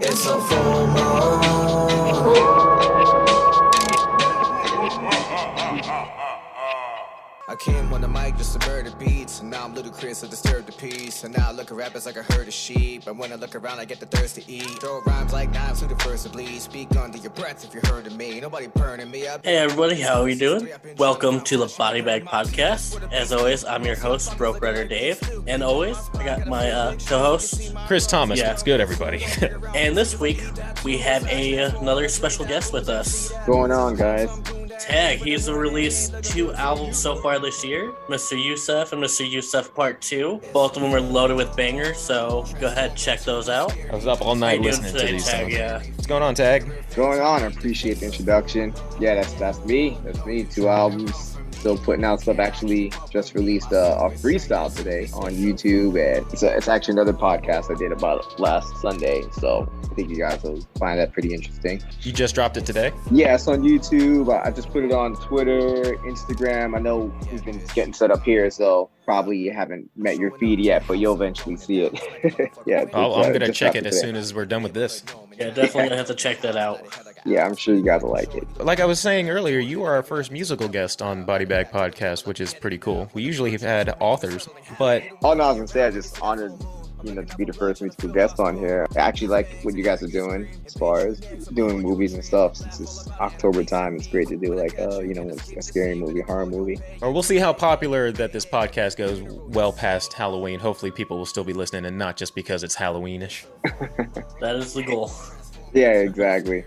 It's a full moon. I came on the mic just to murder beats, and now I'm ludicrous to disturb the peace. And now I look at rappers like a herd of sheep, and when I look around I get the thirst to eat. Throw rhymes like knives to the first to bleed. Speak under your breath if you heard of me. Nobody burning me up. Hey everybody, how are you doing? Welcome to the Body Bag Podcast. As always, I'm your host, Broke Runner Dave. And always, I got my co-host, Chris Thomas. Yeah. What's good, everybody? And this week, we have another special guest with us. What's going on, guys? Tag. He's released 2 albums so far this year, Mr. Youssef and Mr. Youssef Part 2. Both of them are loaded with bangers, so go ahead, check those out. I was up all night listening to these Tag? songs. Yeah. What's going on, Tag? What's going on? I appreciate the introduction. Yeah, that's me. That's me. 2 albums. Still putting out stuff. Actually, just released a freestyle today on YouTube, and it's actually another podcast I did about last Sunday. So I think you guys will find that pretty interesting. You just dropped it today? Yeah, it's on YouTube. I just put it on Twitter, Instagram. I know we've been getting set up here, so probably you haven't met your feed yet, but you'll eventually see it. Yeah, I'm going to just check dropped it as today. soon as we're done with this. Yeah, definitely gonna have to check that out. Yeah, I'm sure you guys will like it. Like I was saying earlier, you are our first musical guest on Body Bag Podcast, which is pretty cool. We usually have had authors, but Oh no, I was gonna say I just honored, to be the first musical guest on here. I actually like what you guys are doing as far as doing movies and stuff. Since it's October time, it's great to do like a scary movie, horror movie. or we'll see how popular that this podcast goes well past Halloween. Hopefully people will still be listening and not just because it's Halloweenish. That is the goal. Yeah, exactly.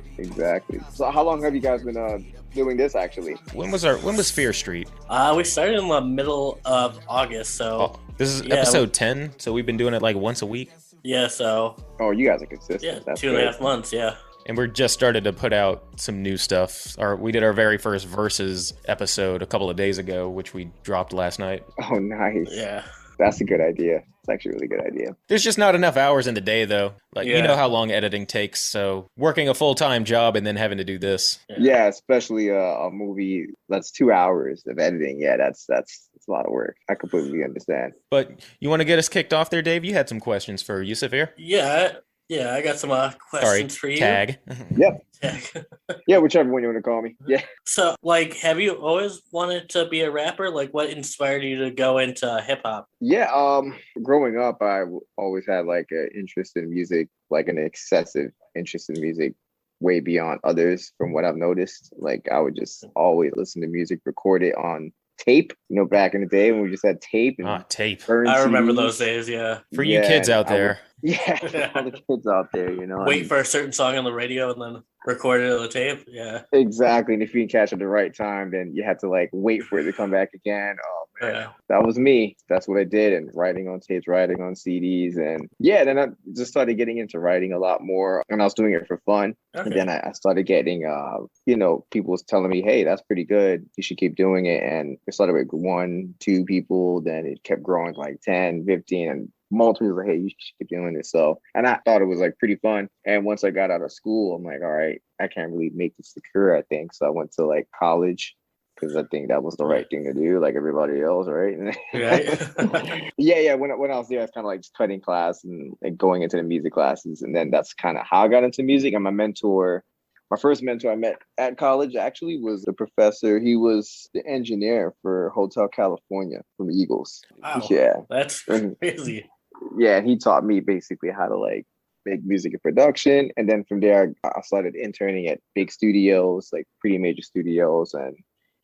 So how long have you guys been doing this actually? When was Fear Street? We started in the middle of August, so Oh, this is Yeah, episode 10, so we've been doing it like once a week. yeah, so Oh, you guys are consistent. yeah, That's 2.5 months, yeah. And we're just started to put out some new stuff. We did our very first Versus episode a couple of days ago, which we dropped last night. Oh, nice. Yeah. That's a good idea. It's actually a really good idea. There's just not enough hours in the day, though. Like, Yeah. you know how long editing takes, so working a full-time job and then having to do this. Yeah, especially a movie that's 2 hours of editing. Yeah, that's a lot of work. I completely understand. But you want to get us kicked off there, Dave? You had some questions for Yusuf here? Yeah, I got some questions for you. Tag. Yep. Tag. Yeah, whichever one you want to call me. Yeah. So, like, have you always wanted to be a rapper? Like, what inspired you to go into hip hop? Yeah, growing up, always had like an interest in music, like an excessive interest in music, way beyond others from what I've noticed. Like I would just always listen to music, record it on tape, back in the day when we just had tape and Tape. burn I remember CDs. those days, yeah. For you kids out I would- there. Yeah, all the kids out there, Wait for a certain song on the radio and then record it on the tape. Yeah. Exactly. And if you didn't catch it at the right time, then you had to like wait for it to come back again. Oh man, Yeah. that was me. That's what I did. And writing on tapes, writing on CDs. And yeah, then I just started getting into writing a lot more. And I was doing it for fun. Okay. And then I started getting, people was telling me, hey, that's pretty good. You should keep doing it. And it started with 1, 2 people. Then it kept growing to like 10, 15. And multiple was like, hey, you should keep doing this. So, and I thought it was like pretty fun. And once I got out of school, I'm like, all right, I can't really make this a career, I think. So I went to like college because I think that was the right thing to do, like everybody else, right? Right. Yeah. When I was there, I was kind of like just cutting class and like going into the music classes. And then that's kind of how I got into music. And my first mentor I met at college actually was the professor. He was the engineer for Hotel California from the Eagles. Wow. Yeah. That's And crazy. yeah, and he taught me basically how to like make music and production. And then from there, I started interning at big studios, like pretty major studios, and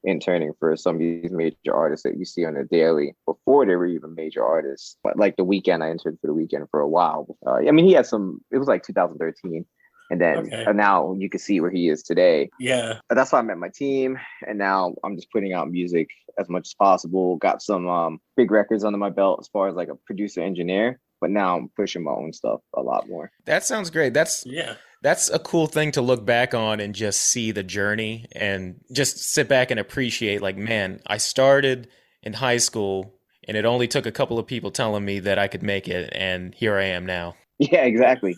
interning for some of these major artists that you see on the daily before they were even major artists. But like The Weeknd, I interned for The Weeknd for a while. He had it was like 2013. And then now you can see where he is today. Yeah. But that's why I met my team. And now I'm just putting out music as much as possible. Got some big records under my belt as far as like a producer engineer. But now I'm pushing my own stuff a lot more. That sounds great. That's a cool thing to look back on and just see the journey and just sit back and appreciate, like, man, I started in high school and it only took a couple of people telling me that I could make it. And here I am now. Yeah, exactly.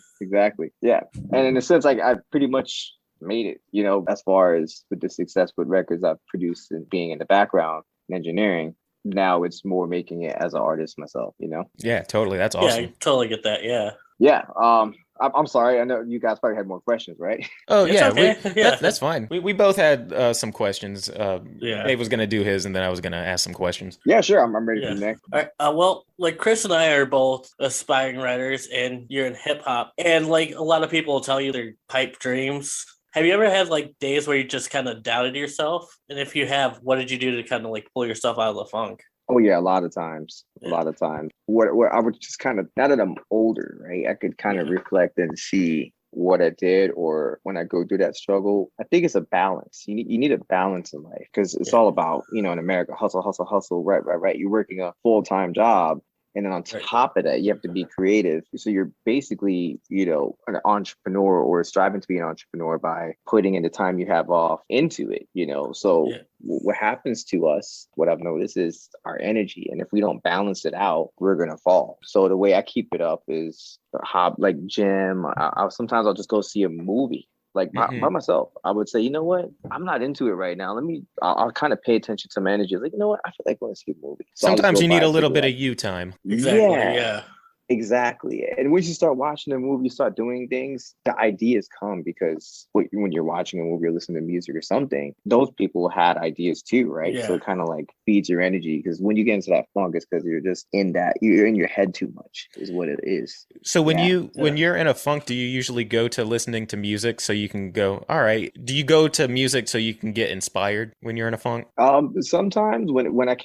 Yeah. And in a sense, like I pretty much made it, as far as with the success with records I've produced and being in the background in engineering. Now it's more making it as an artist myself, Yeah, totally. That's awesome. Yeah, I totally get that. Yeah. Yeah. I'm sorry. I know you guys probably had more questions, right? Oh It's yeah, okay. Yeah. that's fine. We both had some questions. Yeah. Dave was gonna do his, and then I was gonna ask some questions. Yeah, sure. I'm ready for Yeah. the next. All right. Well, like Chris and I are both aspiring writers, and you're in hip hop, and like a lot of people will tell you their pipe dreams. Have you ever had like days where you just kind of doubted yourself? And if you have, what did you do to kind of like pull yourself out of the funk? Oh yeah, a lot of times. A Yeah. lot of times. What I would just kind of, now that I'm older, right? I could kind of Yeah. reflect and see what I did, or when I go through that struggle. I think it's a balance. You need a balance in life, because it's Yeah. all about, in America, hustle, hustle, hustle. Right, right, right. You're working a full-time job. And then on Right. top of that, you have to be creative. So you're basically, an entrepreneur, or striving to be an entrepreneur by putting in the time you have off into it, So Yeah. what happens to us, what I've noticed, is our energy. And if we don't balance it out, we're going to fall. So the way I keep it up is like gym. Sometimes I'll just go see a movie. Like by myself. I would say, you know what? I'm not into it right now. I'll kind of pay attention to my energy. Like, you know what? I feel like going to see a movie. So Sometimes you need a little bit of you time. Exactly. Yeah, Yeah. exactly. And once you start watching a movie, you start doing things, the ideas come, because when you're watching a movie or listening to music or something, those people had ideas too, right? Yeah. So it kind of like feeds your energy, because when you get into that funk, it's because you're in your head too much, is what it is. So when Yeah. you're in a funk, do you usually go to listening to music so you can go, all right? Do you go to music so you can get inspired when you're in a funk? Sometimes when I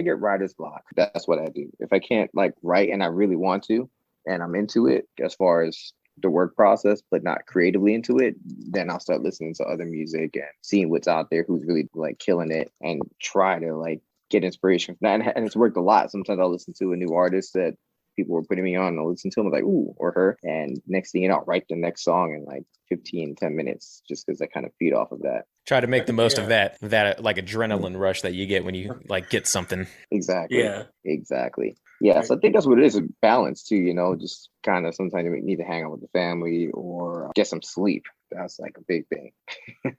get writer's block, that's what I do. If I can't like write and I really want to, and I'm into it as far as the work process, but not creatively into it, then I'll start listening to other music and seeing what's out there, who's really like killing it, and try to like get inspiration from that. And it's worked a lot. Sometimes I'll listen to a new artist that people were putting me on, and I'll listen to them, like, ooh, or her. And next thing you know, I'll write the next song in like 10 minutes, just because I kind of feed off of that. Try to make the most of that like adrenaline rush that you get when you like get something. Exactly. Yeah. Exactly. Yeah. So I think that's what it is, a balance too, just kind of sometimes you need to hang out with the family or get some sleep. That's like a big thing.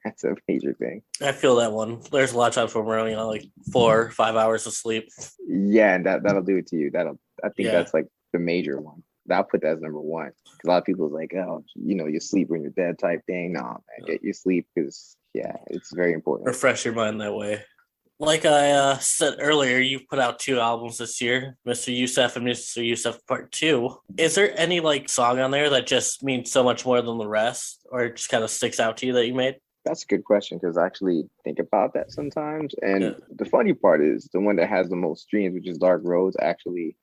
That's a major thing. I feel that one. There's a lot of times when we're only on like 4 or 5 hours of sleep. Yeah, and that'll do it to you. I think Yeah. that's like the major one. I'll put that as number one. A lot of people is like, oh, you sleep when you're dead type thing. Nah, man, get your sleep, because it's very important. Refresh your mind that way. Like I said earlier, you put out 2 albums this year, Mr. Youssef and Mr. Youssef Part 2. Is there any like song on there that just means so much more than the rest, or it just kind of sticks out to you that you made? That's a good question, because I actually think about that sometimes. And Yeah. the funny part is the one that has the most streams, which is Dark Roads. Actually,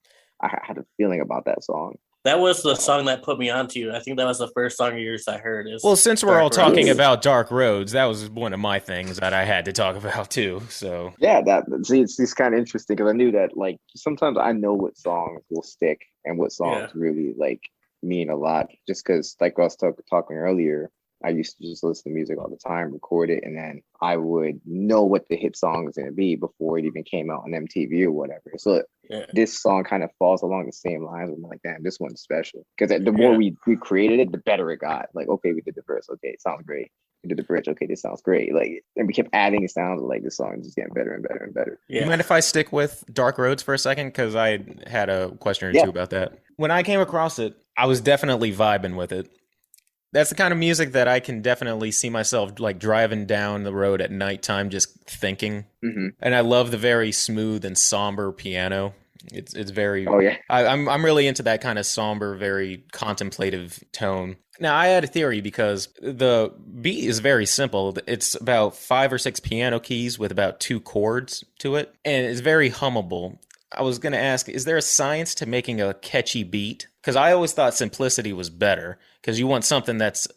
I had a feeling about that song. That was the song that put me onto you. I think that was the first song of yours I heard. Well, since we're all Dark talking Roads. about Dark Roads, that was one of my things that I had to talk about too. So Yeah, it's kind of interesting, because I knew that like sometimes I know what songs will stick and what songs really like mean a lot, just because like I was talking earlier, I used to just listen to music all the time, record it, and then I would know what the hit song was going to be before it even came out on MTV or whatever. So this song kind of falls along the same lines. I'm like, damn, this one's special, because the more we created it, the better it got. Like, okay, we did the verse, okay, it sounds great. We did the bridge, okay, this sounds great. Like, and we kept adding sounds, like this song is just getting better and better and better. You mind if I stick with Dark Roads for a second? Because I had a question or two about that. When I came across it, I was definitely vibing with it. That's the kind of music that I can definitely see myself like driving down the road at nighttime just thinking. Mm-hmm. And I love the very smooth and somber piano. It's very. Oh yeah. I'm really into that kind of somber, very contemplative tone. Now I had a theory, because the beat is very simple. It's about 5 or 6 piano keys with about 2 chords to it, and it's very hummable. I was going to ask, is there a science to making a catchy beat? Because I always thought simplicity was better, because you want something that's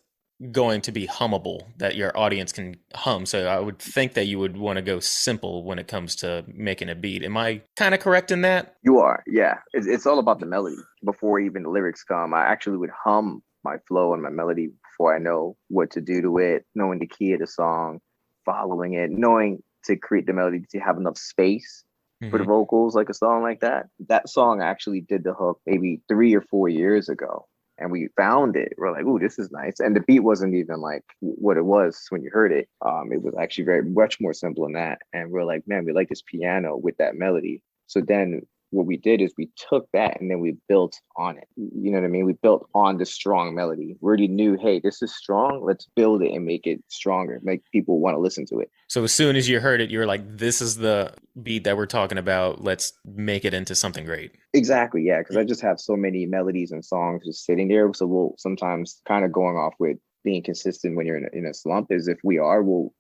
going to be hummable, that your audience can hum. So I would think that you would want to go simple when it comes to making a beat. Am I kind of correct in that? You are, yeah. It's all about the melody. Before even the lyrics come, I actually would hum my flow and my melody before I know what to do to it, knowing the key of the song, following it, knowing to create the melody to have enough space for the vocals, like a song like that. That song actually did the hook maybe 3 or 4 years ago, and we found it. We're like, ooh, this is nice. And the beat wasn't even like what it was when you heard it. It was actually very much more simple than that. And we're like, man, we like this piano with that melody. So then what we did is we took that and then we built on it. You know what I mean? We built on the strong melody. We already knew, hey, this is strong. Let's build it and make it stronger. Make people want to listen to it. So as soon as you heard it, you were like, this is the beat that we're talking about. Let's make it into something great. Exactly. Yeah. Because I just have so many melodies and songs just sitting there. So we'll sometimes kind of going off with being consistent when you're in a slump is if we'll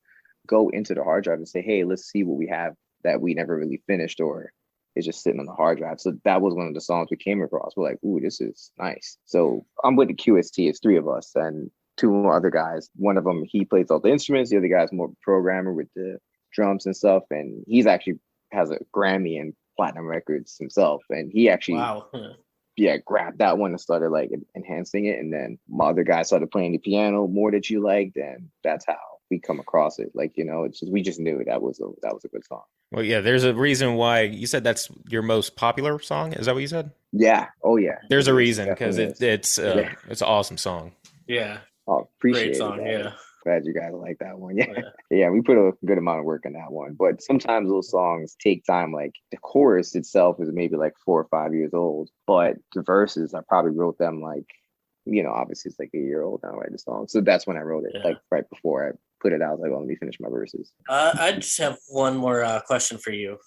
go into the hard drive and say, hey, let's see what we have that we never really finished or is just sitting on the hard drive. So that was one of the songs we came across. We're like, ooh, this is nice. So I'm with the QST. It's 3 of us and 2 other guys. One of them, he plays all the instruments. The other guy's more programmer with the drums and stuff. And he's actually has a Grammy and platinum records himself. And he actually, grabbed that one and started like enhancing it. And then my other guy started playing the piano more that you liked. And that's how we come across it. Like, it's just, we just knew that was a good song. Well, yeah, there's a reason why you said that's your most popular song. Is that what you said? Yeah. Oh, yeah. There's a reason because it's an awesome song. Yeah. Oh, appreciate Great song. it. Yeah. Glad you guys like that one. Yeah. Yeah. We put a good amount of work in that one, but sometimes those songs take time. Like the chorus itself is maybe like 4 or 5 years old, but the verses, I probably wrote them like, obviously it's like a year old now, right? The song. So that's when I wrote it, like right before I put it out. I was like, well, let me finish my verses. I just have one more question for you.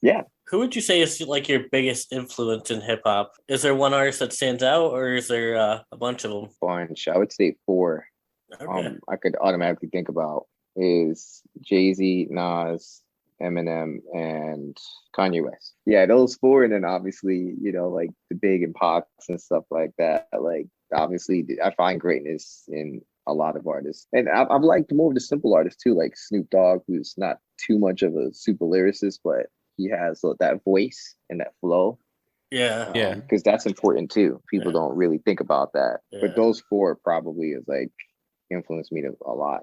Yeah. Who would you say is like your biggest influence in hip hop? Is there one artist that stands out, or is there a bunch of them? Bunch. I would say 4. Okay. I could automatically think about is Jay-Z, Nas, Eminem, and Kanye West. Yeah, those 4, and then obviously, like the Big and Pops and stuff like that. Like obviously, I find greatness in a lot of artists, and I've liked more of the simple artists too, like Snoop Dogg, who's not too much of a super lyricist, but he has that voice and that flow. Yeah. Because that's important too. People don't really think about that, but those 4 probably is like influenced me a lot.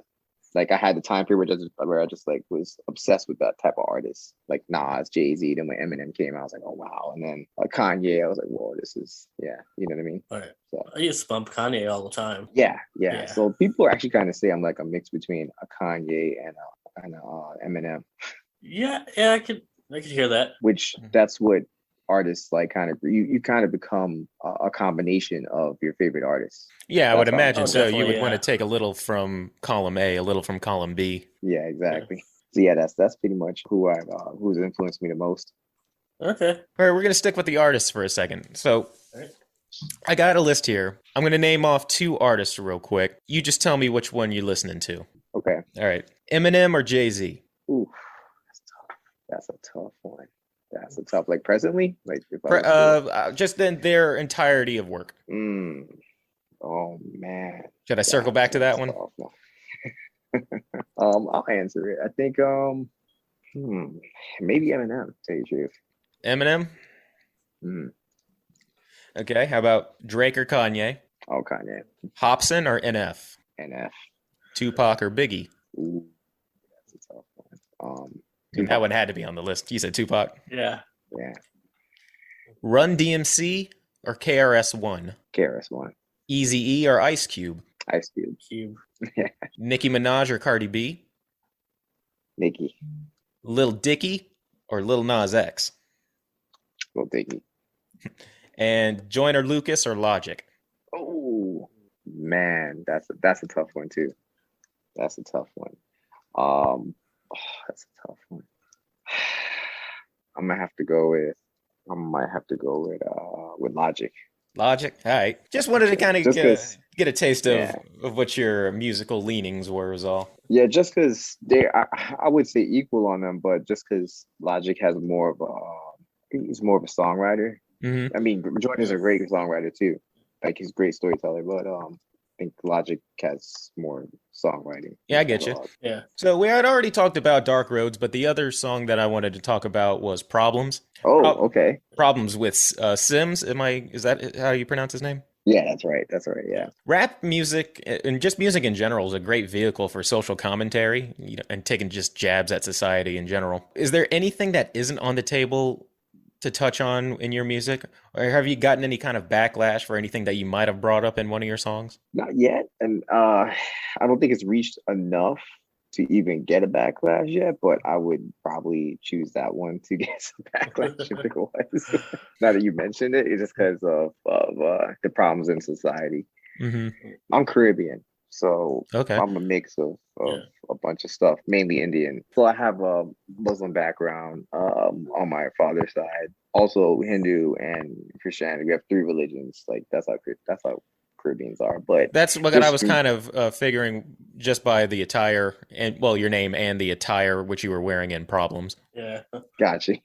Like I had the time period where I just like was obsessed with that type of artist, like Nas, Jay-Z. Then when Eminem came out, I was like, oh wow. And then Kanye, I was like, whoa, this is you know what I mean? Right. So I used to bump Kanye all the time. Yeah. So people actually kind of say I'm like a mix between a Kanye and Eminem. Yeah, I could hear that. Which that's what artists like kind of you kind of become a combination of your favorite artists. Yeah, I would imagine so. You would yeah. want to take a little from column A, a little from column B. Yeah, exactly. So yeah, that's pretty much who's influenced me the most. Okay. All right, we're gonna stick with the artists for a second. So I got a list here. I'm gonna name off 2 artists real quick. You just tell me which one you're listening to. Okay. All right. Eminem or Jay-Z? Ooh, that's tough. That's a tough one. That's a tough. Like presently, like if just then their entirety of work. Oh man. Should I circle back to that one? I'll answer it. I think maybe Eminem. To tell you the truth. Eminem. Okay. How about Drake or Kanye? Oh, Kanye. Hopsin or NF? NF. Tupac or Biggie? Ooh, that's a tough one. That one had to be on the list. You said Tupac. Yeah. Run DMC or KRS-One? KRS-One. Eazy-E or Ice Cube? Ice Cube. Nicki Minaj or Cardi B? Nicki. Lil Dicky or Lil Nas X? Lil Dicky. And Joyner Lucas or Logic? Oh man, that's a tough one too. That's a tough one. That's a tough one. I might have to go with Logic. Logic? All right. Just wanted to kind of get a taste of what your musical leanings were is all. Yeah, just because I would say equal on them, but just because Logic has he's more of a songwriter. Mm-hmm. I mean, Jordan's a great songwriter too. Like he's a great storyteller, but I think Logic has more songwriting. Yeah, I get you. Yeah. So we had already talked about Dark Roads, but the other song that I wanted to talk about was Problems. Oh, okay. Problems with Sims. Is that how you pronounce his name? Yeah, that's right. That's right. Yeah. Rap music and just music in general is a great vehicle for social commentary, and taking just jabs at society in general. Is there anything that isn't on the table to touch on in your music, or have you gotten any kind of backlash for anything that you might have brought up in one of your songs? Not yet, and I don't think it's reached enough to even get a backlash yet, but I would probably choose that one to get some backlash if it was. Now that you mentioned it, it's just because of the problems in society. Mm-hmm. I'm Caribbean, so Okay. I'm a mix of a bunch of stuff, mainly Indian. So I have a Muslim background on my father's side, also Hindu and Christianity. We have three religions. Like that's how Caribbeans are. But that's what I was kind of figuring just by the attire and your name and the attire which you were wearing in Problems. Yeah. Gotcha.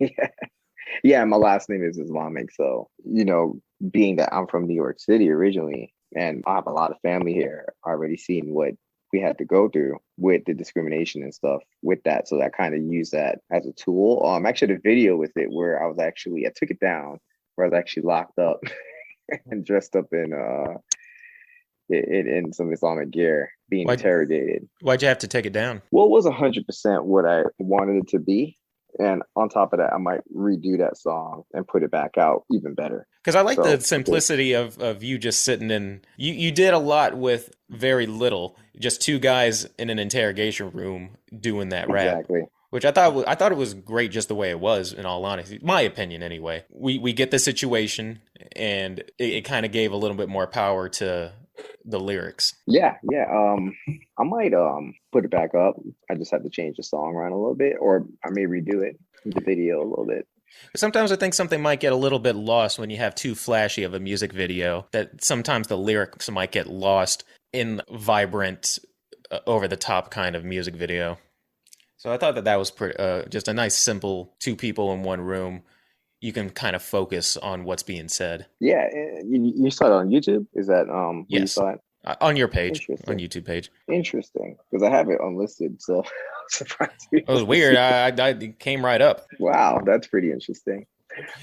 Yeah, my last name is Islamic, so being that I'm from New York City originally, and I have a lot of family here, already seen what we had to go through with the discrimination and stuff with that. So I kind of use that as a tool. Actually, the video with it where I took it down, where I was actually locked up and dressed up in some Islamic gear, being interrogated. Why'd you have to take it down? Well, it was 100% what I wanted it to be. And on top of that, I might redo that song and put it back out even better. Because I like the simplicity of you just sitting in. You did a lot with very little. Just two guys in an interrogation room doing that rap. Exactly. Which I thought it was great just the way it was, in all honesty. My opinion, anyway. We get the situation, and it kind of gave a little bit more power to the lyrics. Yeah. I might put it back up. I just have to change the song around a little bit, or I may redo it, the video a little bit. Sometimes I think something might get a little bit lost when you have too flashy of a music video, that sometimes the lyrics might get lost in vibrant, over-the-top kind of music video. So I thought that was just a nice, simple two people in one room. You can kind of focus on what's being said. Yeah, you saw it on YouTube? Is that yes. You saw it? On your page, on YouTube page. Interesting, because I have it unlisted, so I'm surprised. It was weird. I came right up. Wow, that's pretty interesting.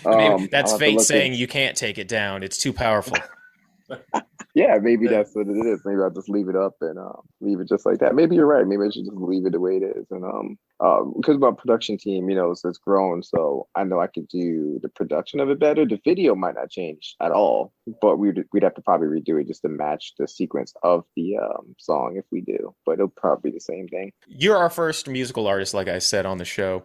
Maybe that's fate saying you can't take it down. It's too powerful. Yeah, maybe that's what it is. Maybe I'll just leave it up and leave it just like that. Maybe you're right. Maybe I should just leave it the way it is. And because my production team, so it's grown, so I know I could do the production of it better. The video might not change at all, but we'd have to probably redo it just to match the sequence of the song if we do. But it'll probably be the same thing. You're our first musical artist, like I said on the show.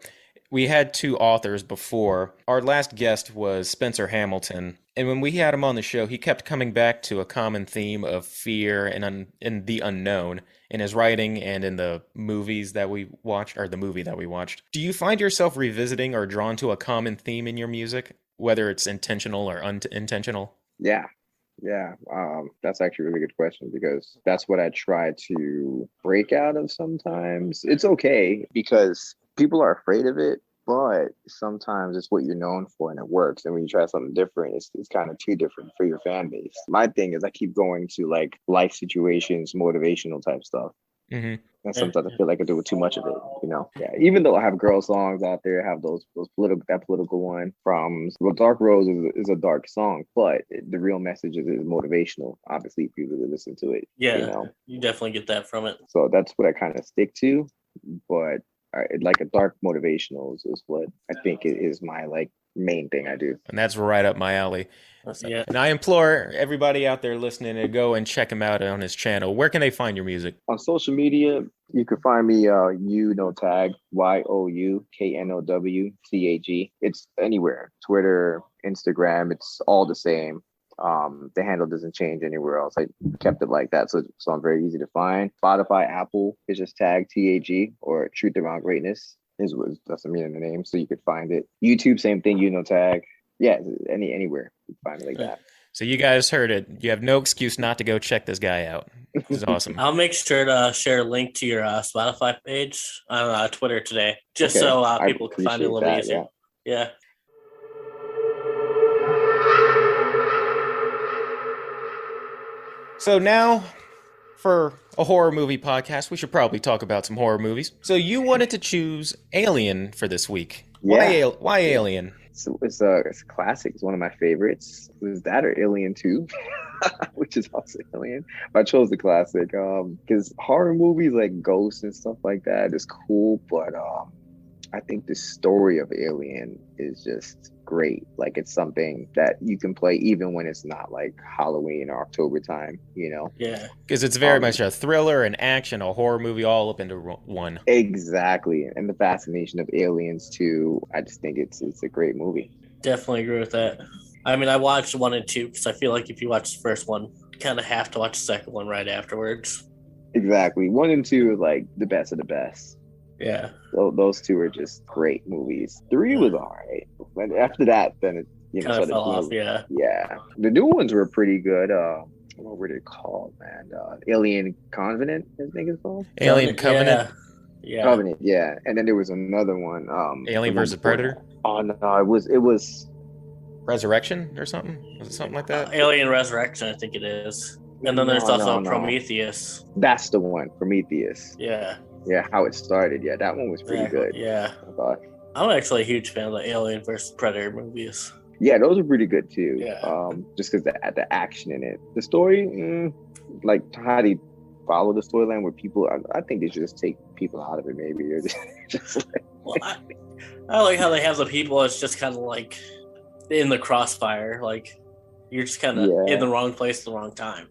We had two authors before. Our last guest was Spencer Hamilton. And when we had him on the show, he kept coming back to a common theme of fear and the unknown in his writing and in the movies that we watched, or the movie that we watched. Do you find yourself revisiting or drawn to a common theme in your music, whether it's intentional or unintentional? Yeah. That's actually a really good question, because that's what I try to break out of sometimes. It's okay because people are afraid of it, but sometimes it's what you're known for and it works. And when you try something different, it's kind of too different for your fan base. My thing is I keep going to like life situations, motivational type stuff. Mm-hmm. And sometimes I feel like I do too much of it, Yeah. Even though I have girl songs out there, I have those political one from Dark Rose is a dark song, but the real message is motivational. Obviously, if you really listen to it, you definitely get that from it. So that's what I kind of stick to, but like a dark motivational is what I think is my like main thing I do. And that's right up my alley. Yeah. And I implore everybody out there listening to go and check him out on his channel. Where can they find your music? On social media, you can find me Tag, YOUKNOWTAG. It's anywhere. Twitter, Instagram, it's all the same. The handle doesn't change anywhere else. I kept it like that, so I'm very easy to find. Spotify, Apple is just tag TAG, or Truth Around Greatness is what doesn't mean in the name, so you could find it. YouTube, same thing, Tag. Yeah, anywhere you can find it like that. So you guys heard it. You have no excuse not to go check this guy out. This is awesome. I'll make sure to share a link to your Spotify page on Twitter today, just so people can find it a little easier. Yeah. So now, for a horror movie podcast, we should probably talk about some horror movies. So you wanted to choose Alien for this week. Yeah. Why Alien? It's a classic. It's one of my favorites. It was that or Alien 2, which is also Alien. But I chose the classic because horror movies like ghosts and stuff like that is cool. But I think the story of Alien is just great. Like it's something that you can play even when it's not like Halloween or October time, Yeah. Because it's very much a thriller, an action, a horror movie all up into one. Exactly. And the fascination of aliens too. I just think it's a great movie. Definitely agree with that. I mean, I watched 1 and 2 because I feel like if you watch the first one, you kind of have to watch the second one right afterwards. Exactly. 1 and 2 are like the best of the best. Yeah. So those two are just great movies. 3 was all right. But after that, then it kind of fell off. Yeah. Yeah. The new ones were pretty good. What were they called, man? Alien Covenant, I think it's called. Alien Covenant. Yeah. Covenant, yeah. And then there was another one. Alien versus Predator. Oh no, it was Resurrection or something. Was it something like that? Alien Resurrection, I think it is. And then there's also Prometheus. That's the one, Prometheus. Yeah. Yeah, how it started. Yeah, that one was pretty good. Yeah. I thought. I'm actually a huge fan of the Alien versus Predator movies. Yeah, those are pretty good too. Yeah. Just because the action in it, the story, like how they follow the storyline with people. I think they should just take people out of it, maybe. Or just like... Well, I like how they have the people as just kind of like in the crossfire. Like you're just kind of in the wrong place at the wrong time.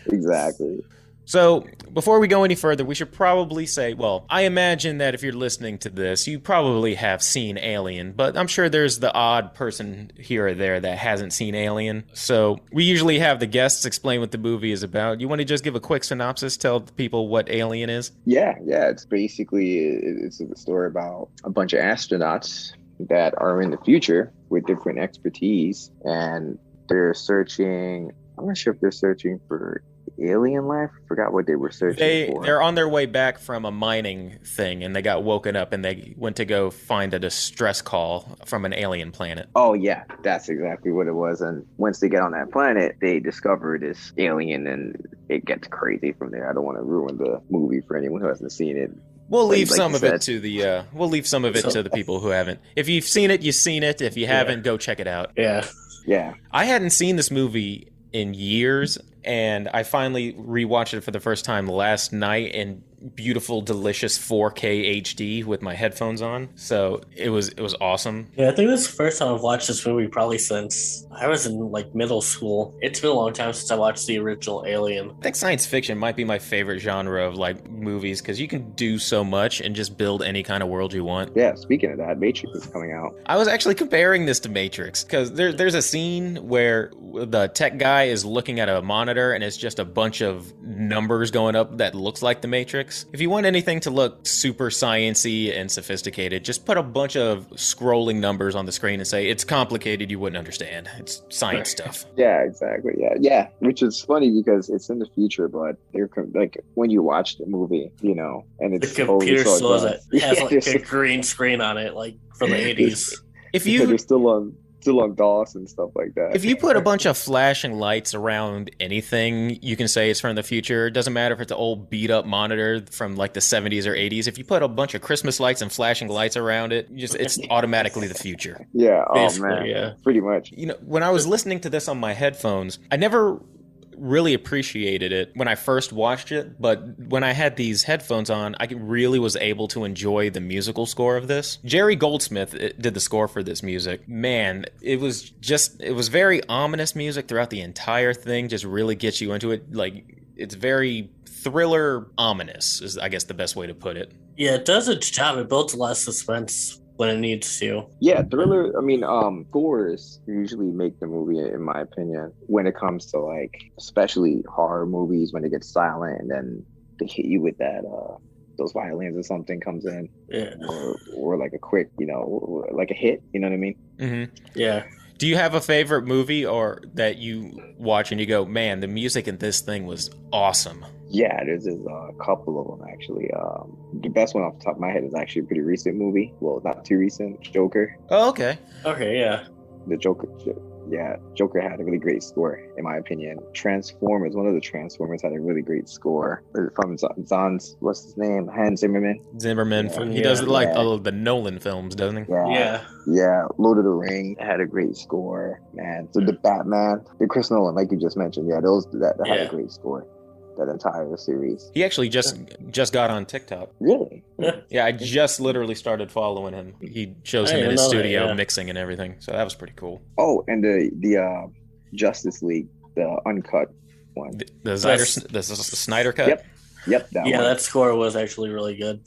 Exactly. So, before we go any further, we should probably say, well, I imagine that if you're listening to this, you probably have seen Alien, but I'm sure there's the odd person here or there that hasn't seen Alien. So, we usually have the guests explain what the movie is about. You want to just give a quick synopsis, tell people what Alien is? Yeah. It's basically, it's a story about a bunch of astronauts that are in the future with different expertise, and they're searching, I'm not sure if they're searching for alien life. I forgot what they were searching for. They're on their way back from a mining thing, and they got woken up, and they went to go find a distress call from an alien planet. Oh yeah, that's exactly what it was. And once they get on that planet, they discover this alien, and it gets crazy from there. I don't want to ruin the movie for anyone who hasn't seen it. We'll leave some of it to the people who haven't. If you've seen it, you've seen it. If you haven't, go check it out. Yeah. I hadn't seen this movie in years, and I finally rewatched it for the first time last night in beautiful, delicious 4K HD with my headphones on. So it was awesome. Yeah, I think this is the first time I've watched this movie probably since I was in like middle school. It's been a long time since I watched the original Alien. I think science fiction might be my favorite genre of like movies because you can do so much and just build any kind of world you want. Yeah, speaking of that, Matrix is coming out. I was actually comparing this to Matrix because there's a scene where the tech guy is looking at a monitor and it's just a bunch of numbers going up that looks like the Matrix. If you want anything to look super sciencey and sophisticated, just put a bunch of scrolling numbers on the screen and say, it's complicated, you wouldn't understand. It's science stuff. Yeah, exactly. Yeah. Which is funny because it's in the future, but they're like when you watch the movie, and it's the computer still has like a green screen on it, like from the 80s. They're still on DOS and stuff like that. If you put a bunch of flashing lights around anything, you can say it's from the future. It doesn't matter if it's an old beat up monitor from like the 70s or 80s. If you put a bunch of Christmas lights and flashing lights around it, it's automatically the future. Yeah. Basically, oh man. Yeah. Pretty much. When I was listening to this on my headphones, I never really appreciated it when I first watched it, but when I had these headphones on, I really was able to enjoy the musical score of this. Jerry Goldsmith did the score for this music. Man, it was very ominous music throughout the entire thing, just really gets you into it. Like, it's very thriller ominous is, I guess, the best way to put it. Yeah, it does its job. It builds a lot of suspense when it needs to. Yeah, thriller. I mean, scores usually make the movie, in my opinion, when it comes to like, especially horror movies, when it gets silent and then they hit you with that, those violins or something comes in, or like a quick, like a hit. You know what I mean? Mm-hmm. Yeah. Do you have a favorite movie or that you watch and you go, man, the music in this thing was awesome? Yeah, there's a couple of them actually. The best one off the top of my head is actually a pretty recent movie. Well, not too recent. Joker. Oh, okay. Okay, yeah. The Joker. Yeah, Joker had a really great score, in my opinion. Transformers, one of the Transformers had a really great score from Zahn's, what's his name? Hans Zimmerman. He does like all the Nolan films, doesn't he? Yeah. Lord of the Rings had a great score, man. So the Batman, the Chris Nolan, like you just mentioned, that had a great score. that entire series. He actually just got on TikTok. Really? Yeah, I just literally started following him. He shows him in his studio mixing and everything, so that was pretty cool. Oh, and the Justice League, the uncut one, the Snyder cut. Yep. That score was actually really good.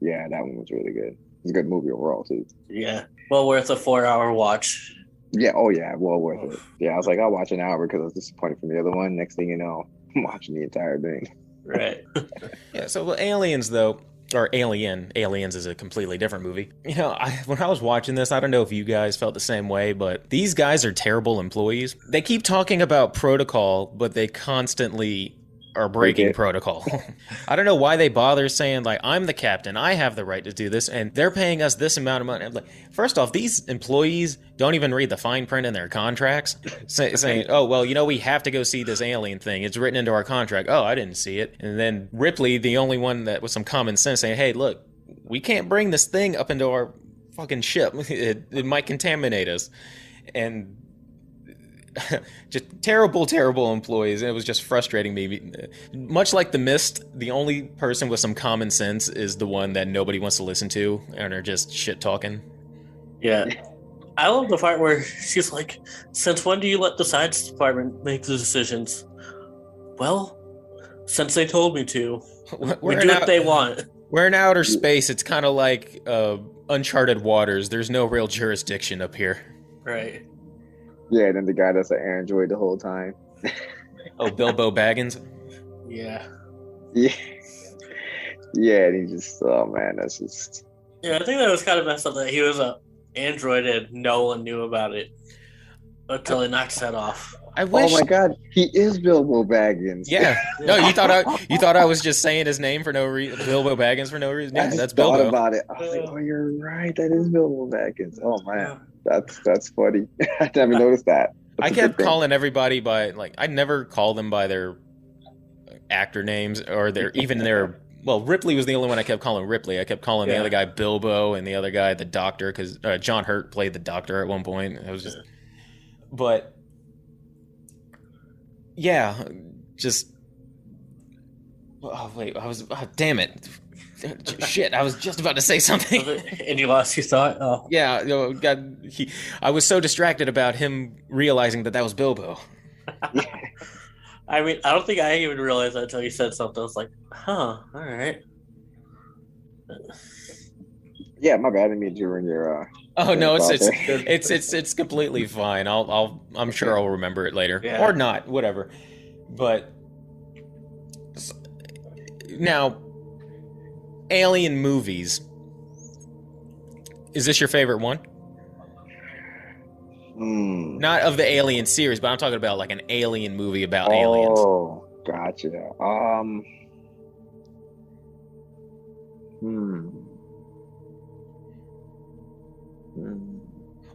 Yeah, that one was really good. It's a good movie overall too. Yeah, well worth a 4-hour watch. Yeah, oh yeah, well worth it. Yeah, I was like, I'll watch an hour because I was disappointed from the other one. Next thing you know, I'm watching the entire thing. Right. Yeah, so Aliens though, or Aliens is a completely different movie. You know, when I was watching this, I don't know if you guys felt the same way, but these guys are terrible employees. They keep talking about protocol, but they constantly are breaking protocol. I don't know why they bother saying, like, I'm the captain, I have the right to do this, and they're paying us this amount of money. I'm like, first off, these employees don't even read the fine print in their contracts, saying, oh, well, you know, we have to go see this alien thing. It's written into our contract. Oh, I didn't see it. And then Ripley, the only one that with some common sense, saying, hey, look, we can't bring this thing up into our fucking ship. It might contaminate us. And just terrible employees, and it was just frustrating me. Much like The Mist, the only person with some common sense is the one that nobody wants to listen to and are just shit talking. Yeah, I love the part where she's like, since when do you let the science department make the decisions? Well, since they told me to. We do what they want. We're in outer space. It's kind of like uncharted waters. There's no real jurisdiction up here. Right. Yeah, and then the guy that's an android the whole time. Oh, Bilbo Baggins? Yeah. Yeah, and he just, oh man, that's just... Yeah, I think that was kind of messed up that he was an android and no one knew about it until he knocked that off. I wish... Oh my god, he is Bilbo Baggins. Yeah. No, you thought I was just saying his name for no reason, Bilbo Baggins for no reason? Yeah, that's Bilbo. I thought about it. I was like, oh, you're right, that is Bilbo Baggins. Oh man. That's funny. I never noticed that. I kept calling everybody by, like, I never called them by their actor names or their well, Ripley was the only one I kept calling Ripley. I kept calling the other guy Bilbo and the other guy the Doctor, because John Hurt played the Doctor at one point. It was just, but yeah, just, oh wait, damn it. Shit, I was just about to say something. And you lost your thought? Oh. Yeah, I was so distracted about him realizing that was Bilbo. I mean, I don't think I even realized that until you said something. I was like, huh, all right. Yeah, my bad. I didn't mean to ruin your... Oh, no, it's completely fine. I'm sure I'll remember it later. Yeah. Or not, whatever. But now... Alien movies. Is this your favorite one? Not of the Alien series, but I'm talking about like an alien movie about aliens. Oh, gotcha.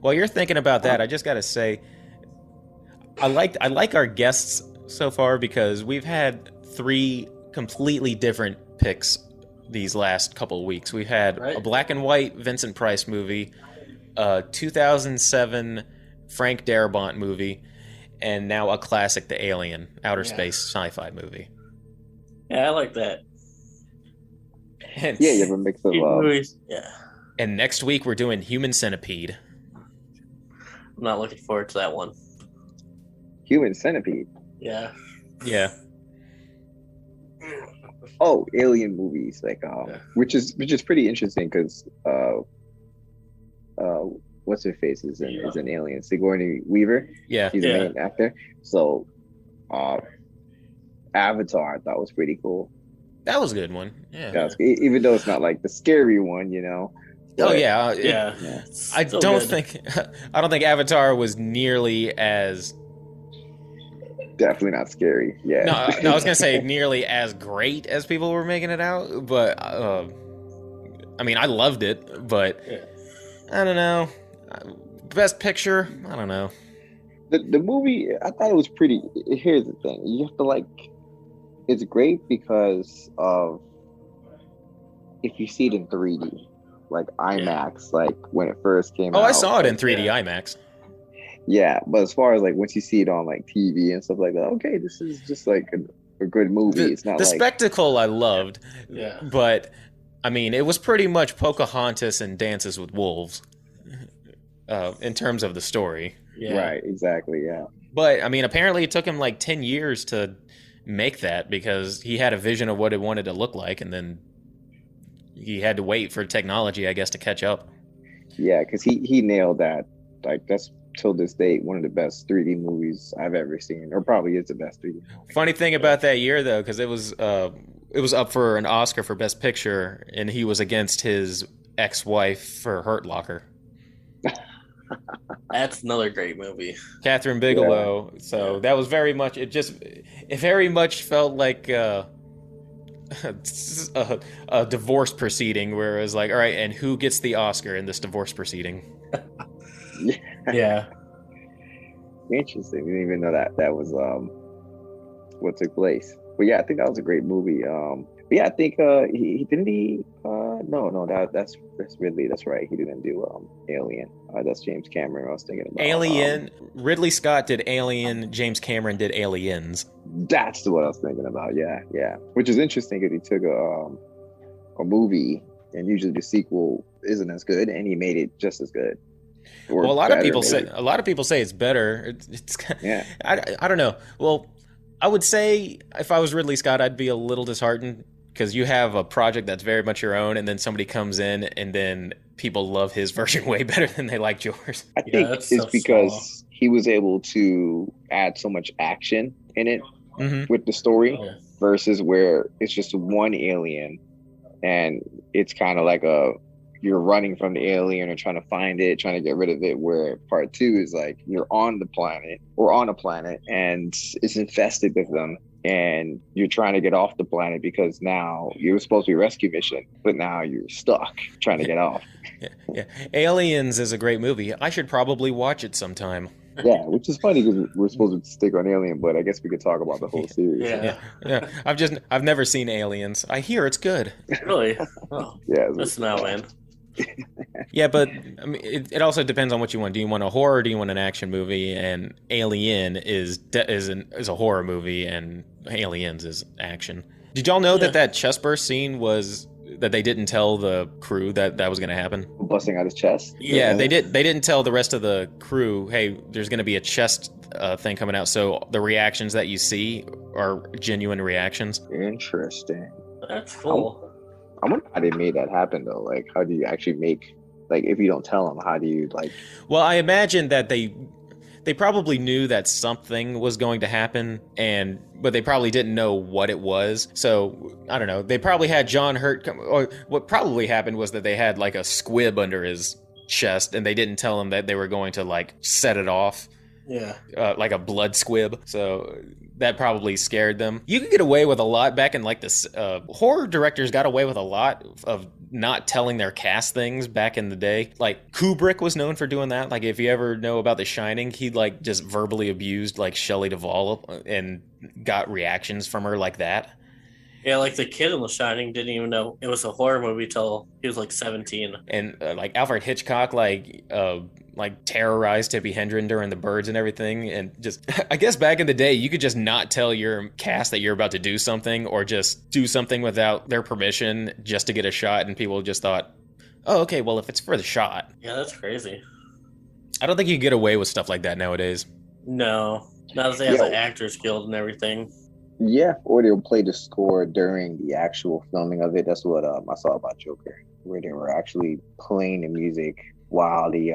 While you're thinking about that, I just gotta say, I like our guests so far because we've had 3 completely different picks these last couple of weeks. We've had a black and white Vincent Price movie, a 2007 Frank Darabont movie, and now a classic, The Alien, outer space sci-fi movie. Yeah, I like that. And, you have a mix of movies. Yeah. And next week we're doing Human Centipede. I'm not looking forward to that one. Human Centipede? Yeah. Yeah. Oh, alien movies, like which is pretty interesting because what's her face is an alien, Sigourney Weaver. Yeah, she's the main actor. So, Avatar I thought was pretty cool. That was a good one. Yeah, even though it's not like the scary one, you know. But, I don't think Avatar was nearly as. Definitely not scary. Yeah. No, I was gonna say nearly as great as people were making it out, but I mean, I loved it, but I don't know. Best Picture, I don't know. The movie, I thought it was pretty. Here's the thing: you have to like. It's great because of if you see it in 3D, like IMAX, like when it first came out. Oh, I saw it in 3D IMAX. Yeah, but as far as like once you see it on like TV and stuff like that, okay, this is just like a good movie. It's not the like spectacle I loved. Yeah. But I mean, it was pretty much Pocahontas and Dances with Wolves in terms of the story. Yeah. right, exactly, yeah. But I mean, apparently it took him like 10 years to make that because he had a vision of what it wanted to look like, and then he had to wait for technology, I guess, to catch up. Yeah, because he nailed that. Like that's till this date one of the best 3D movies I've ever seen, or probably is the best 3D movie. Funny thing about that year, though, because it was up for an Oscar for Best Picture, and he was against his ex-wife for Hurt Locker, That's another great movie. Catherine Bigelow. Yeah. So that was very much. It very much felt like a divorce proceeding, where it was like, all right, and who gets the Oscar in this divorce proceeding? Yeah. Interesting. Didn't even know that was what took place. But yeah, I think that was a great movie. But yeah, I think he didn't that's Ridley. That's right. He didn't do Alien. That's James Cameron. I was thinking about Alien. Ridley Scott did Alien. James Cameron did Aliens. That's what I was thinking about. Yeah. Which is interesting because he took a movie, and usually the sequel isn't as good, and he made it just as good. Well, a lot of people say it's better. It's yeah. I don't know. Well, I would say if I was Ridley Scott, I'd be a little disheartened because you have a project that's very much your own, and then somebody comes in, and then people love his version way better than they liked yours. I think it's because he was able to add so much action in it with the story versus where it's just one alien, and it's kind of like you're running from the alien or trying to find it, trying to get rid of it, where part 2 is like you're on a planet and it's infested with them, and you're trying to get off the planet because now you were supposed to be a rescue mission, but now you're stuck trying to get off. Yeah. Aliens is a great movie. I should probably watch it sometime. Yeah, which is funny because we're supposed to stick on Alien, but I guess we could talk about the whole series. Yeah. I've never seen Aliens. I hear it's good. Really? Oh, yeah. Listen now, man. Yeah, but I mean, it also depends on what you want. Do you want a horror? Or do you want an action movie? And Alien is a horror movie, and Aliens is action. Did y'all know that chest burst scene was that they didn't tell the crew that was going to happen? Busting out his chest. Yeah, they didn't tell the rest of the crew, hey, there's going to be a chest thing coming out. So the reactions that you see are genuine reactions. Interesting. That's cool. I wonder how they made that happen though. Like, how do you actually make, like, if you don't tell them, how do you like? Well, I imagine that they probably knew that something was going to happen, but they probably didn't know what it was. So I don't know. They probably had John Hurt or what probably happened was that they had like a squib under his chest, and they didn't tell him that they were going to like set it off. Yeah. Like a blood squib. So that probably scared them. You could get away with a lot back in like this. Horror directors got away with a lot of not telling their cast things back in the day. Like Kubrick was known for doing that. Like if you ever know about The Shining, he like just verbally abused like Shelley Duvall and got reactions from her like that. Yeah, like the kid in The Shining didn't even know it was a horror movie till he was like 17. And like Alfred Hitchcock, like terrorized Tippi Hedren during The Birds and everything. And just, I guess back in the day, you could just not tell your cast that you're about to do something, or just do something without their permission just to get a shot. And people just thought, oh, okay, well, if it's for the shot. Yeah, that's crazy. I don't think you can get away with stuff like that nowadays. No, not that they have the Actors Guild and everything. Yeah, or they'll play the score during the actual filming of it. That's what I saw about Joker, where they were actually playing the music while they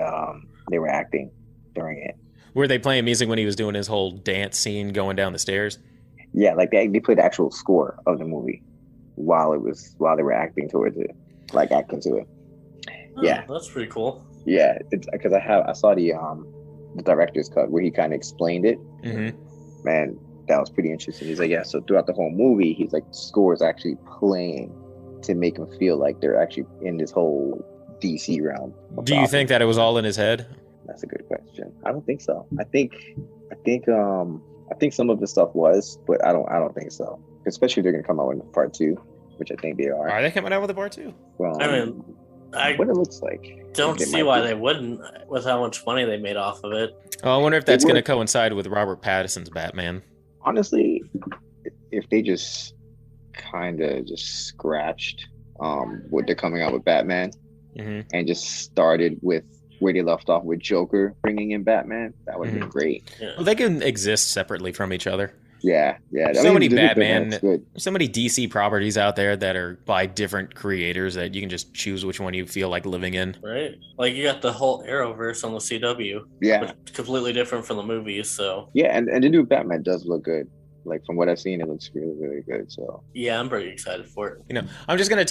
were acting during it. Were they playing music when he was doing his whole dance scene going down the stairs? Yeah, like they played the actual score of the movie while they were acting towards it, like acting to it. Oh, yeah, that's pretty cool. Yeah, it's because I saw the director's cut where he kind of explained it. Mm-hmm. Man, that was pretty interesting. He's like, yeah, so throughout the whole movie, he's like, the score is actually playing to make him feel like they're actually in this whole DC realm. Do you think that it was all in his head? That's a good question. I don't think so. I think some of the stuff was, but I don't think so. Especially if they're gonna come out with part 2, which I think they are. Are they coming out with a part 2? Well, I mean, what it looks like. Don't see why they wouldn't, with how much money they made off of it. Oh, I wonder if that's going to coincide with Robert Pattinson's Batman. Honestly, if they just kind of just scratched what they're coming out with Batman, and just started with where they left off with Joker bringing in Batman. That would have been great. Yeah. Well, they can exist separately from each other. Yeah. So many Batman, so many DC properties out there that are by different creators that you can just choose which one you feel like living in. Right. Like you got the whole Arrowverse on the CW. Yeah. Completely different from the movies, so. Yeah, and the new Batman does look good. Like from what I've seen, it looks really, really good. So yeah, I'm pretty excited for it. You know, I'm just gonna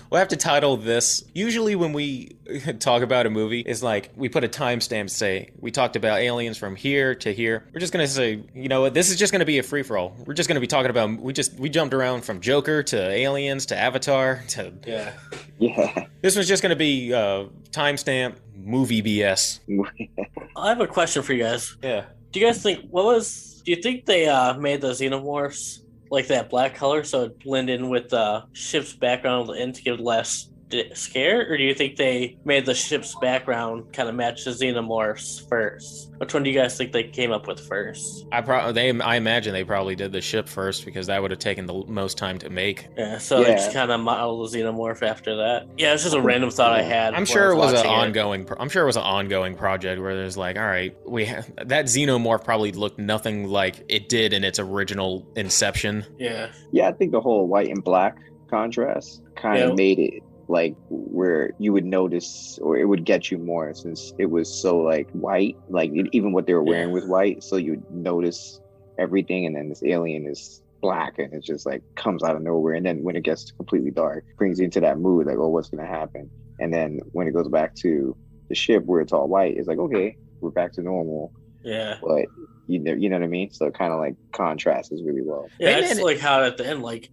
we'll have to title this. Usually, when we talk about a movie, it's like we put a timestamp. Say we talked about aliens from here to here. We're just gonna say, you know what, this is just gonna be a free for all. We're just gonna be talking about. We jumped around from Joker to aliens to Avatar to yeah. This was just gonna be timestamp movie BS. I have a question for you guys. Yeah. Do you guys think do you think they made the xenomorphs like that black color so it blend in with the ship's background and to give less scare, or do you think they made the ship's background kind of match the xenomorphs first? Which one do you guys think they came up with first? I imagine they probably did the ship first because that would have taken the most time to make. Yeah, so they just kind of modeled the xenomorph after that. Yeah, it's just a random thought I had. I'm sure it was an ongoing. I'm sure it was an ongoing project where there's like, all right, that xenomorph probably looked nothing like it did in its original inception. Yeah. Yeah, I think the whole white and black contrast kind of made it like where you would notice, or it would get you more since it was so like white, like even what they were wearing was white, so you'd notice everything. And then this alien is black and it just like comes out of nowhere, and then when it gets completely dark, brings you into that mood like, oh, what's gonna happen? And then when it goes back to the ship where it's all white, it's like, okay, we're back to normal. Yeah, but you know what I mean, so it kind of like contrasts really well. Yeah, it's like how at the end, like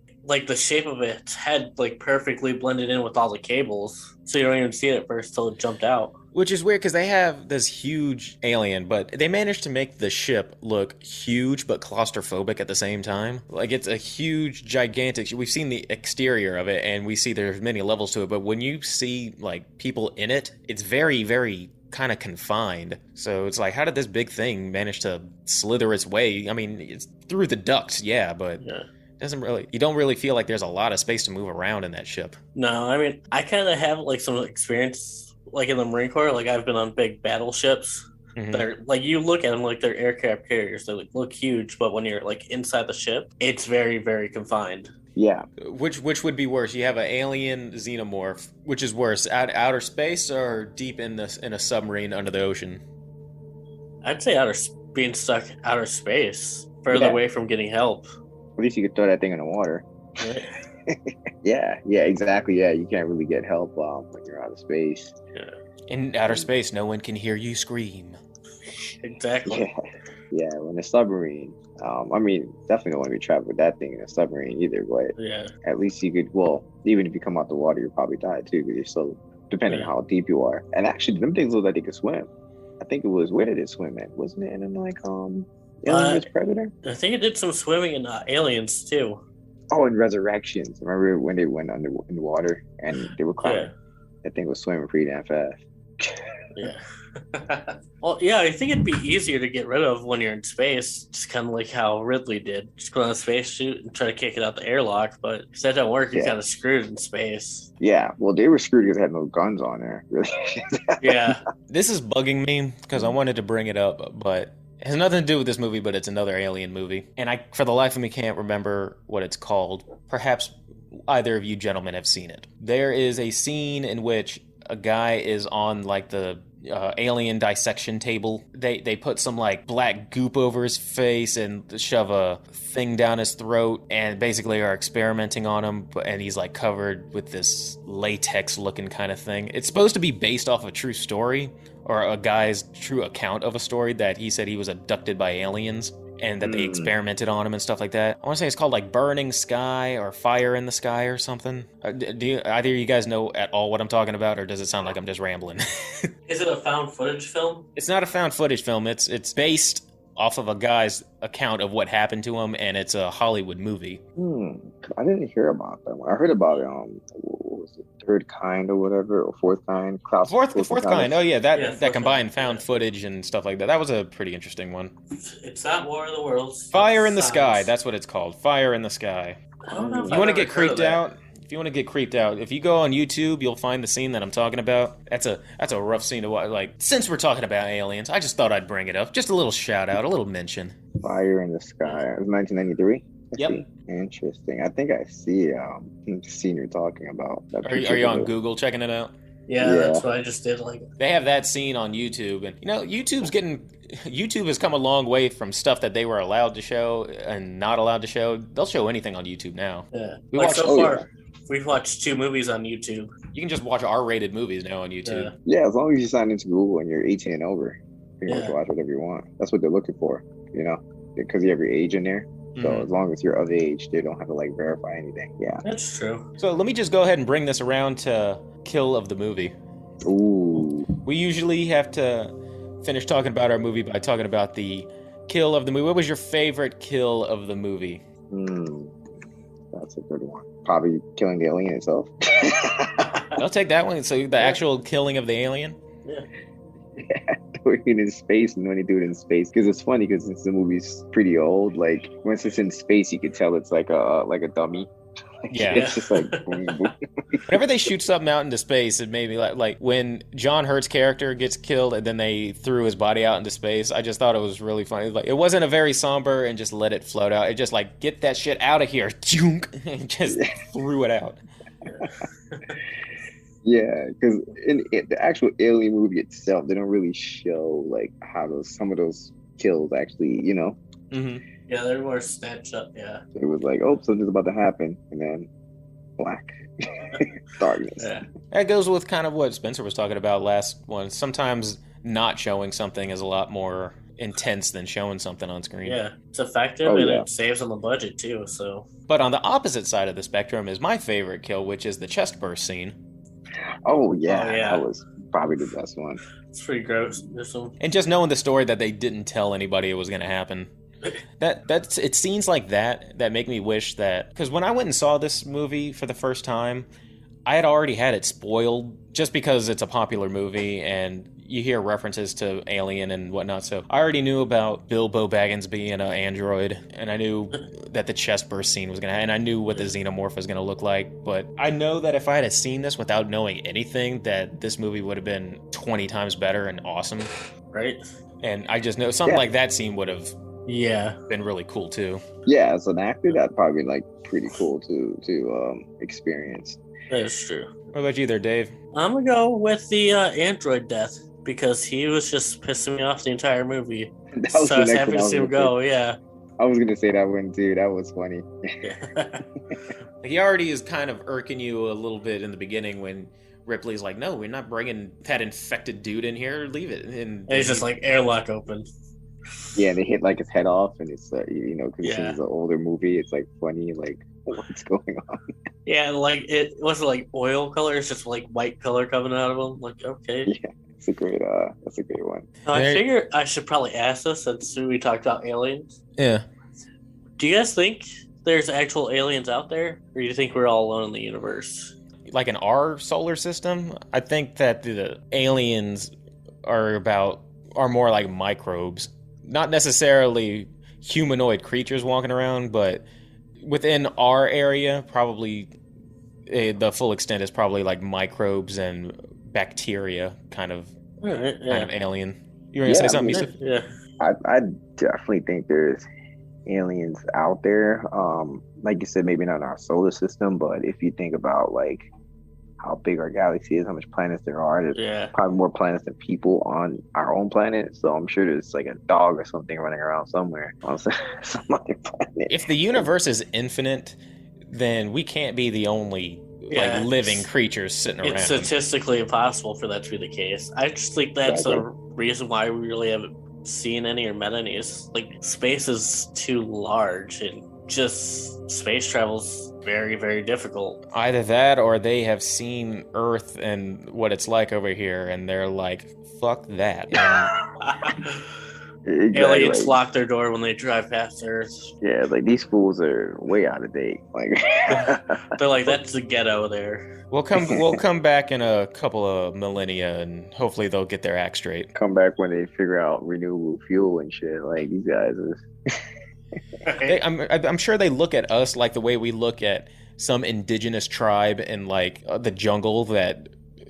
the shape of its head like perfectly blended in with all the cables, so you don't even see it at first till it jumped out. Which is weird because they have this huge alien, but they managed to make the ship look huge but claustrophobic at the same time. Like it's a huge, gigantic. We've seen the exterior of it, and we see there's many levels to it. But when you see like people in it, it's very, very kind of confined. So it's like, how did this big thing manage to slither its way? I mean, it's through the ducts, but. Yeah. You don't really feel like there's a lot of space to move around in that ship. No, I mean, I kind of have like some experience like in the Marine Corps. Like I've been on big battleships that are like, you look at them like they're aircraft carriers. They look huge, but when you're like inside the ship, it's very, very confined. Yeah. Which would be worse? You have an alien xenomorph, which is worse, outer space or deep in a submarine under the ocean? I'd say being stuck outer space, further away from getting help. At least you could throw that thing in the water. Yeah, exactly. Yeah, you can't really get help when you're out of space. Yeah. In outer space, no one can hear you scream. Exactly. Yeah, when a submarine. I mean, definitely don't want to be trapped with that thing in a submarine either. But at least you could. Well, even if you come out the water, you'll probably die too, because you're so depending on how deep you are. And actually, them things look like they could swim. I think it was, where did it swim at? Wasn't it in like Alien vs Predator? I think it did some swimming in Aliens too. Oh, and Resurrections. Remember when they went in the water and they were caught? That thing was swimming pretty damn fast. Yeah. Well, yeah, I think it'd be easier to get rid of when you're in space, just kind of like how Ridley did. Just go on a spacesuit and try to kick it out the airlock, but if that don't work, you're kind of screwed in space. Yeah, well, they were screwed because they had no guns on there. Really. Yeah. This is bugging me because I wanted to bring it up, but it has nothing to do with this movie, but it's another alien movie. And I, for the life of me, can't remember what it's called. Perhaps either of you gentlemen have seen it. There is a scene in which a guy is on like the alien dissection table. They put some like black goop over his face and shove a thing down his throat and basically are experimenting on him, and he's like covered with this latex looking kind of thing. It's supposed to be based off a true story, or a guy's true account of a story that he said he was abducted by aliens and that they experimented on him and stuff like that. I want to say it's called like Burning Sky or Fire in the Sky or something. Do either of you guys know at all what I'm talking about, or does it sound like I'm just rambling? Is it a found footage film? It's not a found footage film. It's based off of a guy's account of what happened to him, and it's a Hollywood movie. I didn't hear about that one. I heard about it. What was it? third kind or whatever, or fourth kind. Fourth kind. Oh yeah, that combined kind. found footage and stuff like that. That was a pretty interesting one. It's not War of the Worlds. Fire in the Sky. That's what it's called. Fire in the Sky. I don't know if You want to get creeped out? If you want to get creeped out, if you go on YouTube, you'll find the scene that I'm talking about. That's a rough scene to watch. Like, since we're talking about aliens, I just thought I'd bring it up. Just a little shout out, a little mention. Fire in the Sky. It was 1993. Yep. Interesting. I think I see the scene you're talking about. Are you on Google checking it out? Yeah, that's what I just did. Like, they have that scene on YouTube, and YouTube has come a long way from stuff that they were allowed to show and not allowed to show. They'll show anything on YouTube now. Yeah, We've watched 2 movies on YouTube. You can just watch R-rated movies now on YouTube. Yeah, as long as you sign into Google and you're 18 and over, you can watch whatever you want. That's what they're looking for, because you have your age in there. So as long as you're of age, they don't have to verify anything. Yeah, that's true. So let me just go ahead and bring this around to kill of the movie. Ooh. We usually have to finish talking about our movie by talking about the kill of the movie. What was your favorite kill of the movie? That's a good one. Probably killing the alien itself. I'll take that one. So the actual killing of the alien? Yeah. When in space, and when they do it in space, because it's funny because since the movie's pretty old, once it's in space, you can tell it's like a dummy. Yeah, it's just boom, boom. Whenever they shoot something out into space, it made me like when John Hurt's character gets killed and then they threw his body out into space. I just thought it was really funny. It wasn't a very somber and just let it float out. It just get that shit out of here, and just threw it out. Yeah, because in the actual Alien movie itself, they don't really show how some of those kills actually, Mm-hmm. Yeah, they're more snatched up. Yeah, it was something's about to happen, and then black darkness. Yeah, that goes with kind of what Spencer was talking about last one. Sometimes not showing something is a lot more intense than showing something on screen. Yeah, it's effective and it saves on the budget too. So, but on the opposite side of the spectrum is my favorite kill, which is the chest burst scene. Oh yeah, that was probably the best one. It's pretty gross. And just knowing the story that they didn't tell anybody it was going to happen. It scenes like that make me wish that, because when I went and saw this movie for the first time, I had already had it spoiled just because it's a popular movie and you hear references to Alien and whatnot. So I already knew about Bilbo Baggins being an android, and I knew that the chest burst scene was going to happen, and I knew what the xenomorph was going to look like. But I know that if I had seen this without knowing anything, that this movie would have been 20 times better and awesome. Right. And I just know something like that scene would have been really cool too. Yeah, as an actor, that'd probably be pretty cool to experience. That is true. What about you there, Dave? I'm gonna go with the android death because he was just pissing me off the entire movie. So I was happy to see him go. Yeah. I was gonna say that one too. That was funny. Yeah. He already is kind of irking you a little bit in the beginning when Ripley's like, "No, we're not bringing that infected dude in here. Leave it." And he's just airlock open. Yeah, they hit his head off, and it's because this is an older movie. It's funny, what's going on? Yeah, it wasn't oil color. It's just white color coming out of him. Okay. Yeah, that's a great one. So I figure I should probably ask this since we talked about aliens. Yeah. Do you guys think there's actual aliens out there, or do you think we're all alone in the universe? In our solar system, I think that the aliens are more like microbes. Not necessarily humanoid creatures walking around, but within our area, probably the full extent is probably microbes and bacteria kind of alien. You were going to say something, Yusuf? Yeah. I definitely think there's aliens out there. Like you said, maybe not in our solar system, but if you think about how big our galaxy is, how much planets there are. There's probably more planets than people on our own planet. So I'm sure there's a dog or something running around somewhere on some other planet. If the universe is infinite, then we can't be the only living creatures sitting around. It's statistically impossible for that to be the case. I just think that's a reason why we really haven't seen any or met any. Is space is too large and just space travel's very, very difficult. Either that or they have seen Earth and what it's like over here and they're like, fuck that. Exactly. Aliens lock their door when they drive past Earth. Yeah, like these fools are way out of date. Like they're like, that's the ghetto there. We'll come back in a couple of millennia, and hopefully they'll get their act straight. Come back when they figure out renewable fuel and shit. Like these guys are. I'm sure they look at us like the way we look at some indigenous tribe in like the jungle that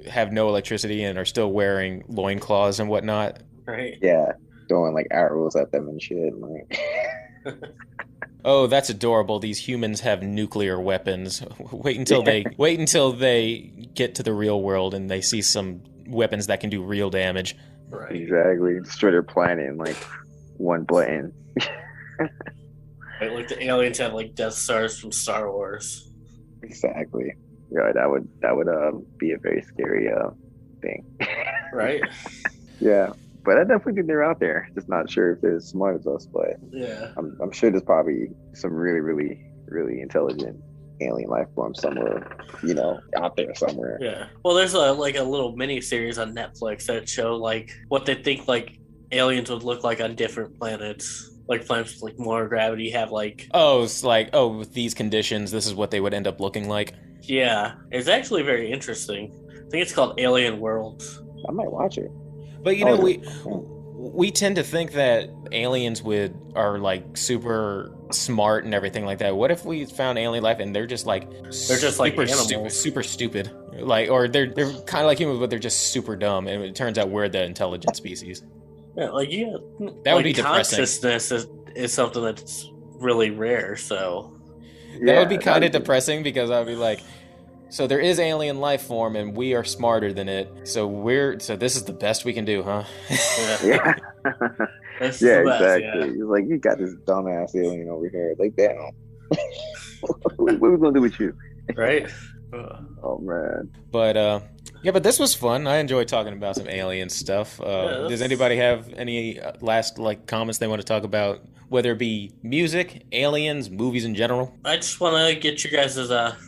have no electricity and are still wearing loincloths and whatnot. Right. Yeah, throwing like arrows at them and shit. Like. Oh, that's adorable. These humans have nuclear weapons. Wait until they get to the real world and they see some weapons that can do real damage. Right. Exactly. Destroy their planet in like one button. Right, like the aliens have like Death Stars from Star Wars. Exactly. Yeah, that would be a very scary thing. Right. Yeah. But I definitely think they're out there. Just not sure if they're as smart as us, but yeah, I'm sure there's probably some really, really, really intelligent alien life form somewhere, out there somewhere. Yeah. Well, there's a little mini series on Netflix that show like what they think like aliens would look like on different planets. Like planets with like more gravity have like it's like with these conditions, this is what they would end up looking like. Yeah, it's actually very interesting. I think it's called Alien Worlds. I might watch it. But we tend to think that aliens are like super smart and everything like that. What if we found alien life and they're just like super stupid, like, or they're kind of like humans, but they're just super dumb, and it turns out we're the intelligent species. Yeah, that would be depressing. Consciousness is something that's really rare, so that would be kind of depressing because I'd be like, so there is alien life form, and we are smarter than it. So this is the best we can do, huh? Yeah. Yeah, exactly. Yeah. He's like, you got this dumbass alien over here. Like, damn. What are we gonna do with you? Right. Oh man. But but this was fun. I enjoyed talking about some alien stuff. Does anybody have any last comments they want to talk about? Whether it be music, aliens, movies in general? I just want to get you guys'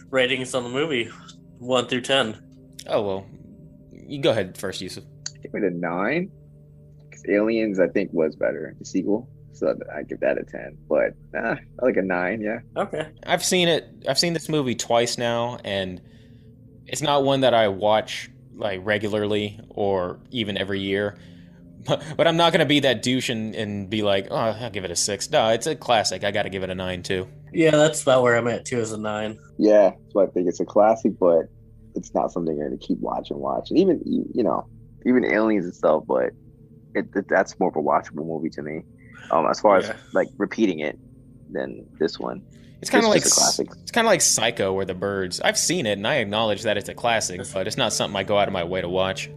ratings on the movie, 1 through 10. Oh, well, you go ahead first, Yusuf. Give it a 9. Because Aliens, I think, was better, the sequel. So I give that a 10. But I like a 9, yeah. Okay. I've seen this movie twice now, and it's not one that I watch regularly or even every year. But I'm not going to be that douche and be like, oh, I'll give it a 6. No, it's a classic. I got to give it a 9 too. Yeah, that's about where I'm at too, as a 9. Yeah, so I think it's a classic, but it's not something you're going to keep watching. Even, even Aliens itself, but that's more of a watchable movie to me. As far as repeating it than this one. It's kind of like a classic. It's kind of like Psycho or The Birds. I've seen it and I acknowledge that it's a classic, but it's not something I go out of my way to watch.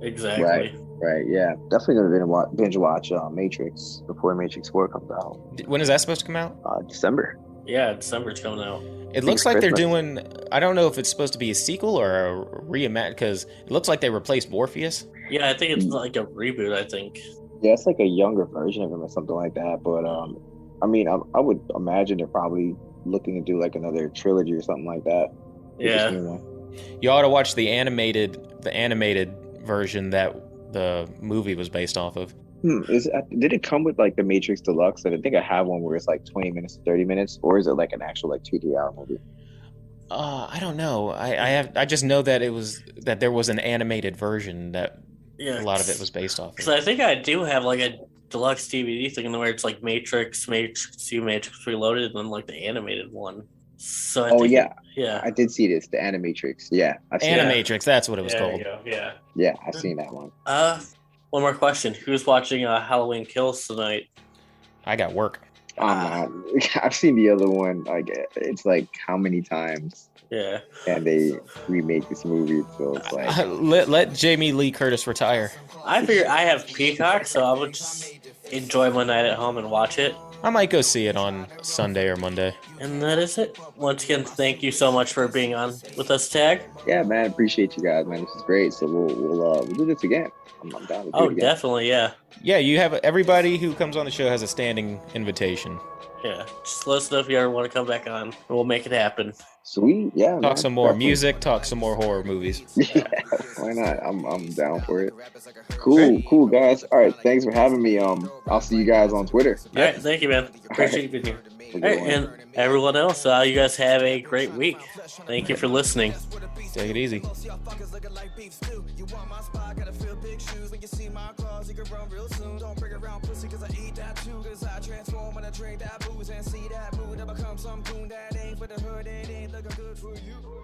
Exactly. Right, yeah. Definitely going to binge watch Matrix before Matrix 4 comes out. When is that supposed to come out? December. Yeah, December's coming out. It looks like they're doing... I don't know if it's supposed to be a sequel or a reimagine, because it looks like they replaced Morpheus. Yeah, I think it's like a reboot, I think. Yeah, it's like a younger version of him or something like that. But, I would imagine they're probably looking to do like another trilogy or something like that. Yeah. You ought to watch the animated version that the movie was based off of. Did it come with like the Matrix Deluxe? And I think I have one where it's like 20 minutes to 30 minutes, or is it like an actual 2-3 hour movie? I don't know. I just know that there was an animated version that a lot of it was based off of. Because I think I do have like a deluxe DVD thing where it's like Matrix 2, Matrix Reloaded, and then like the animated one. So I did see this, the Animatrix. Yeah, Animatrix. That's what it was called. Yeah, I've seen that one. One more question: who's watching Halloween Kills tonight? I got work. I've seen the other one. Like it's like how many times? Yeah. And they remake this movie, so it's like let Jamie Lee Curtis retire. I figure I have Peacock, so I would just enjoy my night at home and watch it. I might go see it on Sunday or Monday. And that is it. Once again, thank you so much for being on with us, Tag. Yeah, man, appreciate you guys, man. This is great. So we'll do this again. I'm down to do it again. Definitely, yeah. Yeah, you have everybody who comes on the show has a standing invitation. Yeah, just let us know if you ever want to come back on. We'll make it happen. Sweet, yeah, Talk man. some more Definitely. music, talk some more horror movies. Yeah, why not? I'm down for it. Cool, guys. All right, thanks for having me. I'll see you guys on Twitter. All right, thank you, man. Appreciate you being here. All right, and everyone else, you guys have a great week. Thank you for listening. Take it easy. Transform when I drink that booze and see that mood. I become some goon that ain't for the hood, it ain't looking good for you.